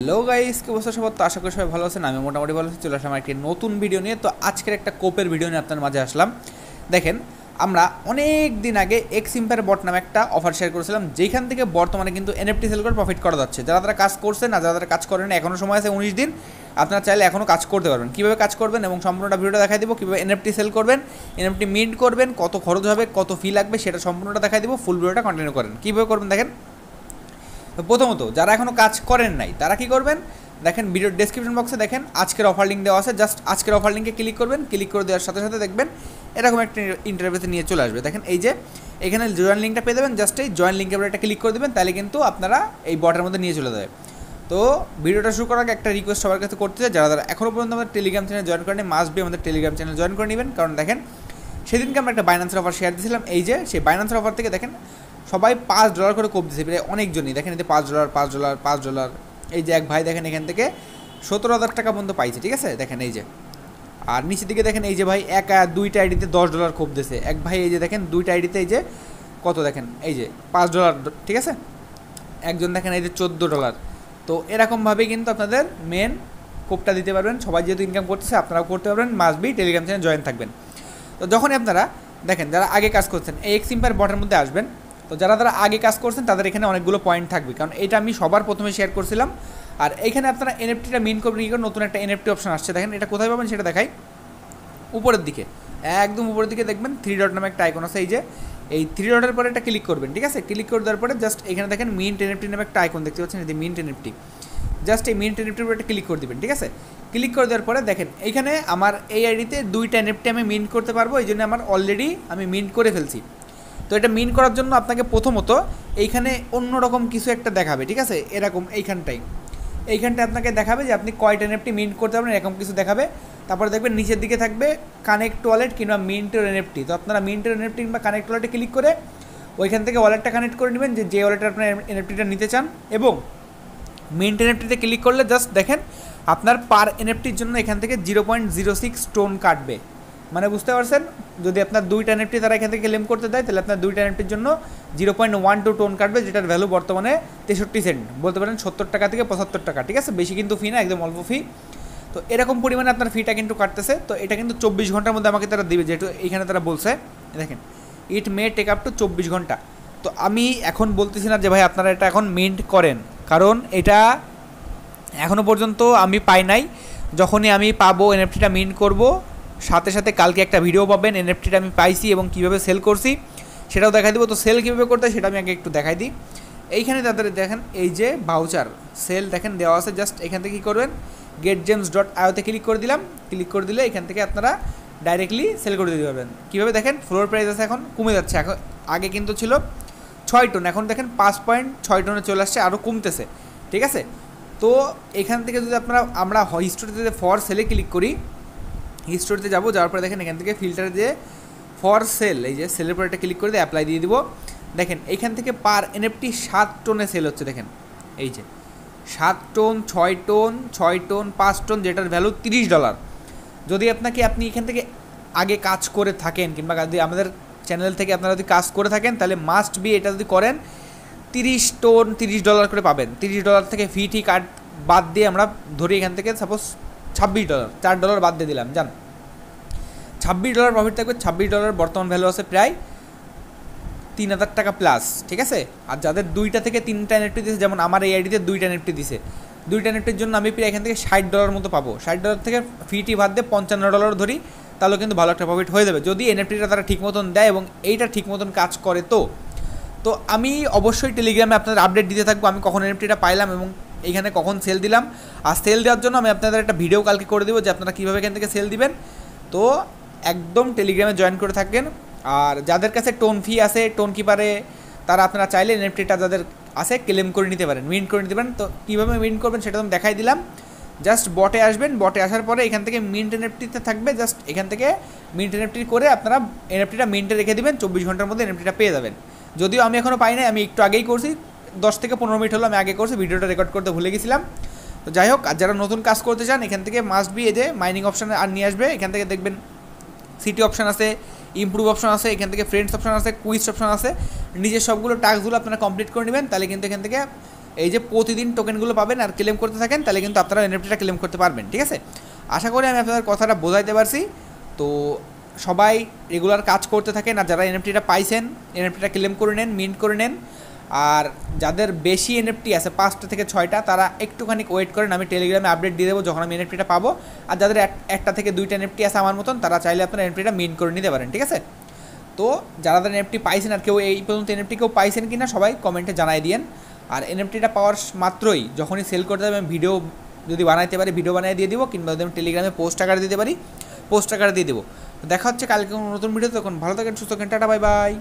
Hello guys, কি অবস্থা সবার? তো আশা করি সবাই ভালো আছেন। আমি মোটামুটি ভালো আছি। চলে আসলাম একটি নতুন ভিডিও নিয়ে। তো আজকের একটা কোপের ভিডিও নিয়ে আপনার মাঝে আসলাম। দেখেন, আমরা অনেক দিন আগে এক্সিম্পার বট নামে একটা অফার শেয়ার করেছিলাম, যেখান থেকে বর্তমানে কিন্তু এনএফটি সেল করে প্রফিট করা যাচ্ছে। যারা তারা কাজ করছেন আর যারা কাজ করেন, এখনও সময় আছে 19 দিন। আপনারা চাইলে এখনও কাজ করতে পারবেন। কীভাবে কাজ করবেন এবং সম্পূর্ণটা ভিডিওটা দেখাই দেবো। কীভাবে এনএফটি সেল করবেন, এনএফটি মিন্ট করবেন, কত খরচ হবে, কত ফি লাগবে, সেটা সম্পূর্ণটা দেখাই দেবো। ফুল ভিডিওটা কন্টিনিউ করেন। কীভাবে করবেন দেখেন। তো প্রথমত যারা এখনও কাজ করেন নাই তারা কী করবেন দেখেন, ভিডিওর ডেসক্রিপশন বক্সে দেখেন আজকের অফার লিঙ্ক দেওয়া আছে। জাস্ট আজকের অফার লিঙ্কে ক্লিক করবেন। ক্লিক করে দেওয়ার সাথে সাথে দেখবেন এরকম একটা ইন্টারভিউতে নিয়ে চলে আসবে। দেখেন এই যে এখানে জয়েন লিঙ্কটা পেয়ে দেবেন। জাস্ট এই জয়েন লিঙ্কের উপরে একটা ক্লিক করে দেবেন, তাহলে কিন্তু আপনারা এই বটের মধ্যে নিয়ে চলে যাবে। তো ভিডিওটা শুরু করার আগে একটা রিকোয়েস্ট সবার কাছে করতে চাই, যারা এখনও পর্যন্ত আমাদের টেলিগ্রাম চ্যানেল জয়েন করেনি, মাস্ট বি আমাদের টেলিগ্রাম চ্যানেল জয়েন করে নেবেন। কারণ দেখেন সেদিনকে আমরা একটা বাইন্যান্সের অফার শেয়ার দিয়েছিলাম। এই যে সেই বাইন্যান্সের অফার থেকে দেখেন সবাই $5 করে কোপ দিয়েছে, প্রায় অনেকজনই। দেখেন এতে $5 এই যে এক ভাই দেখেন এখান থেকে 17,000 টাকা পর্যন্ত পাইছে। ঠিক আছে, দেখেন এই যে। আর নিচের দিকে দেখেন এই যে ভাই দুইটা আইডিতে $10 কোপ দিয়েছে এক ভাই। এই যে দেখেন দুইটা আইডিতে এই যে কত দেখেন এই যে $5। ঠিক আছে, একজন দেখেন এই যে $14। তো এরকমভাবেই কিন্তু আপনাদের মেন কোপটা দিতে পারবেন। সবাই যেহেতু ইনকাম করতেছে আপনারাও করতে পারবেন। Must be Telegram channel join থাকবেন। তো যখনই আপনারা দেখেন যারা আগে কাজ করছেন এই এক্সিম্পার বটের মধ্যে আসবেন। তো যারা আগে কাজ করছেন তাদের এখানে অনেকগুলো পয়েন্ট থাকবে, কারণ এটা আমি সবার প্রথমে শেয়ার করছিলাম। আর এইখানে আপনারা এনএফটিটা মিন করবেন। কি করে নতুন একটা এনএফটি অপশন আসছে, দেখেন এটা কোথায় পাবেন সেটা দেখাই। উপরের দিকে, একদম উপরের দিকে দেখবেন 3 ডট নামে একটা আইকন আছে। এই যে এই 3 ডটের পরে একটা ক্লিক করবেন। ঠিক আছে, ক্লিক করে দেওয়ার পরে জাস্ট এখানে দেখেন মিন্ট এনএফটি নামে একটা আইকন দেখতে পাচ্ছেন, এই যে মিন্ট এনএফটি। জাস্ট এই মিন্ট এনএফটির উপরে একটা ক্লিক করে দেবেন। ঠিক আছে, ক্লিক করে দেওয়ার পরে দেখেন এইখানে আমার এই আইডিতে 2টা এনএফটি আমি মিন্ট করতে পারবো। এই জন্য আমার অলরেডি আমি মিন্ট করে ফেলছি। তো এটা মিন করার জন্য আপনাকে প্রথমত এইখানে অন্যরকম কিছু একটা দেখাবে। ঠিক আছে, এরকম এইখানটায় আপনাকে দেখাবে যে আপনি কয়টা এনএফটি মিন্ট করতে পারবেন, এরকম কিছু দেখাবে। তারপরে দেখবেন নিচের দিকে থাকবে কানেক্ট ওয়ালেট কিংবা মিন্টের এনএফটি। তো আপনারা মিন্টের এনএফটি কিংবা কানেক্ট ওয়ালেটে ক্লিক করে ওইখান থেকে ওয়ালেটটা কানেক্ট করে নেবেন, যে ওয়ালেটে আপনার এনএফটিটা নিতে চান। এবং মিন্ট এনএফটিতে ক্লিক করলে জাস্ট দেখেন আপনার পার এনএফটির জন্য এখান থেকে 0.06 টোন কাটবে। মানে বুঝতে পারছেন, যদি আপনার 2টা এনএফটি তারা এখান থেকে ক্লেম করতে দেয়, তাহলে আপনার 2টা এনএফটির জন্য 0.12 টোন কাটবে, যেটার ভ্যালু বর্তমানে 63 সেন্ট, বলতে পারেন 70 টাকা থেকে 75 টাকা। ঠিক আছে, বেশি কিন্তু ফি না, একদম অল্প ফি। তো এরকম পরিমাণে আপনার ফিটা কিন্তু কাটতেছে। তো এটা কিন্তু 24 ঘন্টার মধ্যে আমাকে তারা দেবে, যেহেতু এখানে তারা বলছে দেখেন ইট মে টেক আপ টু 24 ঘন্টা। তো আমি এখন বলতেছি না যে ভাই আপনারা এটা এখন মিন্ট করেন, কারণ এটা এখনও পর্যন্ত আমি পাই নাই। যখনই আমি পাবো এনএফটিটা মিন্ট করব, সাথে সাথে কালকে একটা ভিডিও পাবেন এনএফটিটা আমি পাইছি এবং কীভাবে সেল করছি সেটাও দেখাই দেবো। তো সেল কীভাবে করতে হয় সেটা আমি আগে একটু দেখাই দিই। এইখানে তাদের দেখেন এই যে ভাউচার সেল দেখেন দেওয়া আছে। জাস্ট এখান থেকে কী করবেন, getgems.io-তে ক্লিক করে দিলাম। ক্লিক করে দিলে এখান থেকে আপনারা ডাইরেক্টলি সেল করে দিতে পারবেন। কীভাবে দেখেন, ফ্লোর প্রাইস আছে এখন কমে যাচ্ছে। এখন আগে কিন্তু ছিল 6 টোন, এখন দেখেন 5.6 টোনে চলে আসছে, আরও কমতেছে। ঠিক আছে, তো এখান থেকে যদি আমরা হিস্টোরিতে ফর সেলে ক্লিক করি, হিস্টোরিতে যাবো, যাওয়ার পরে দেখেন এখান থেকে ফিল্টারে দিয়ে ফর সেল, এই যে সেলের পরে একটা ক্লিক করে দিয়ে অ্যাপ্লাই দিয়ে দিব। দেখেন এইখান থেকে পার এনএফটি 7 টোনে সেল হচ্ছে। দেখেন এই যে 7 টোন, 6 টোন, 6 টোন, 5 টোন, যেটার ভ্যালু $30। যদি আপনি এখান থেকে আগে কাজ করে থাকেন, কিংবা যদি আমাদের চ্যানেল থেকে আপনারা যদি কাজ করে থাকেন, তাহলে মাস্ট বি এটা যদি করেন 30 টোন $30 করে পাবেন। $30 থেকে ফি কাট বাদ দিয়ে আমরা ধরি এখান থেকে সাপোজ $26, $4 বাদ দিয়ে দিলাম, জান $26 প্রফিট থাকবে। $26 বর্তমান ভ্যালু আছে প্রায় 3,000 টাকা প্লাস। ঠিক আছে, আর যাদের 2টা থেকে 3টা এনএফটি দিয়েছে, যেমন আমার এই আইডিতে 2টা এনএফটি দিছে, 2টা এনএফটির জন্য আমি প্রায় এখান থেকে $60 মতো পাবো। $60 থেকে ফিটি বাদ দিয়ে $55 ধরি, তাহলে কিন্তু ভালো একটা প্রফিট হয়ে যাবে, যদি এনএফটিটা তারা ঠিক মতন দেয় এবং এইটা ঠিক মতন কাজ করে। তো আমি অবশ্যই টেলিগ্রামে আপনাদের আপডেট দিতে থাকবো, আমি কখন এনএফটিটা পাইলাম এবং এইখানে কখন সেল দিলাম। আর সেল দেওয়ার জন্য আমি আপনাদের একটা ভিডিও কালকে করে দেবো যে আপনারা কীভাবে এখান থেকে সেল দিবেন। তো একদম টেলিগ্রামে জয়েন করে থাকবেন। আর যাদের কাছে টোন ফি আছে, টোন কিপারে, তারা আপনারা চাইলে এনএফটিটা যাদের আছে ক্লেম করে নিতে পারেন, মিন্ট করে নিতে পারেন। তো কীভাবে মিন্ট করবেন সেটা আমি দেখাই দিলাম। জাস্ট বটে আসবেন, বটে আসার পরে এখান থেকে মিন্ট এনএফটিতে থাকবে। জাস্ট এখান থেকে মিন্ট এনএফটি করে আপনারা এনএফটিটা মিন্টে রেখে দেবেন, 24 ঘন্টার মধ্যে এনএফটিটা পেয়ে যাবেন। যদিও আমি এখনও পাই নাই, আমি একটু আগেই করছি, 10 থেকে 15 মিনিট হলো আমি আগে করছি, ভিডিওটা রেকর্ড করতে ভুলে গেছিলাম। তো যাই হোক, আর যারা নতুন কাজ করতে চান এখান থেকে মাস্ট বি এই যে মাইনিং অপশানে আর নিয়ে আসবে। এখান থেকে দেখবেন সিটি অপশান আছে, ইমপ্রুভ অপশন আছে, এখান থেকে ফ্রেন্ডস অপশন আছে, কুইজ অপশন আছে। নিজের সবগুলো টাস্কগুলো আপনারা কমপ্লিট করে নেবেন, তাহলে কিন্তু এখান থেকে এই যে প্রতিদিন টোকেনগুলো পাবেন আর ক্লেম করতে থাকেন, তাহলে কিন্তু আপনারা এনএফটিটা ক্লেম করতে পারবেন। ঠিক আছে, আশা করি আমি আপনাদের কথাটা বোঝাইতে পারছি। তো সবাই রেগুলার কাজ করতে থাকেন, আর যারা এনএফটিটা পাইছেন এনএফটিটা ক্লেম করে নেন, মিন্ট করে নেন। আর যাদের বেশি এনএফটি আছে 5টা থেকে 6টা, তারা একটুখানি ওয়েট করেন, আমি টেলিগ্রামে আপডেট দিয়ে দেবো যখন আমি এনএফটিটা পাবো। আর যাদের 1টা থেকে 2টা এনএফটি আছে আমার মতন, তারা চাইলে আপনারা এনএফটিটা মিন্ট করে নিতে পারেন। ঠিক আছে, তো যারা এনএফটি পাইছেন আর কেউ এই পর্যন্ত এনএফটি কেউ পাইছেন কিনা সবাই কমেন্টে জানাই দিয়েন। আর এনএফটিটা পাওয়ার মাত্রই যখনই সেল করতে হবে আমি ভিডিও যদি বানাইতে পারি ভিডিও বানিয়ে দিয়ে দিব, কিংবা যদি আমি টেলিগ্রামে পোস্ট আকারে দিতে পারি পোস্ট আকারে দিয়ে দেবো। দেখা হচ্ছে কালকে নতুন ভিডিও। তখন ভালো থাকেন, সুস্থ থাকেন, টাটা, বাই বাই।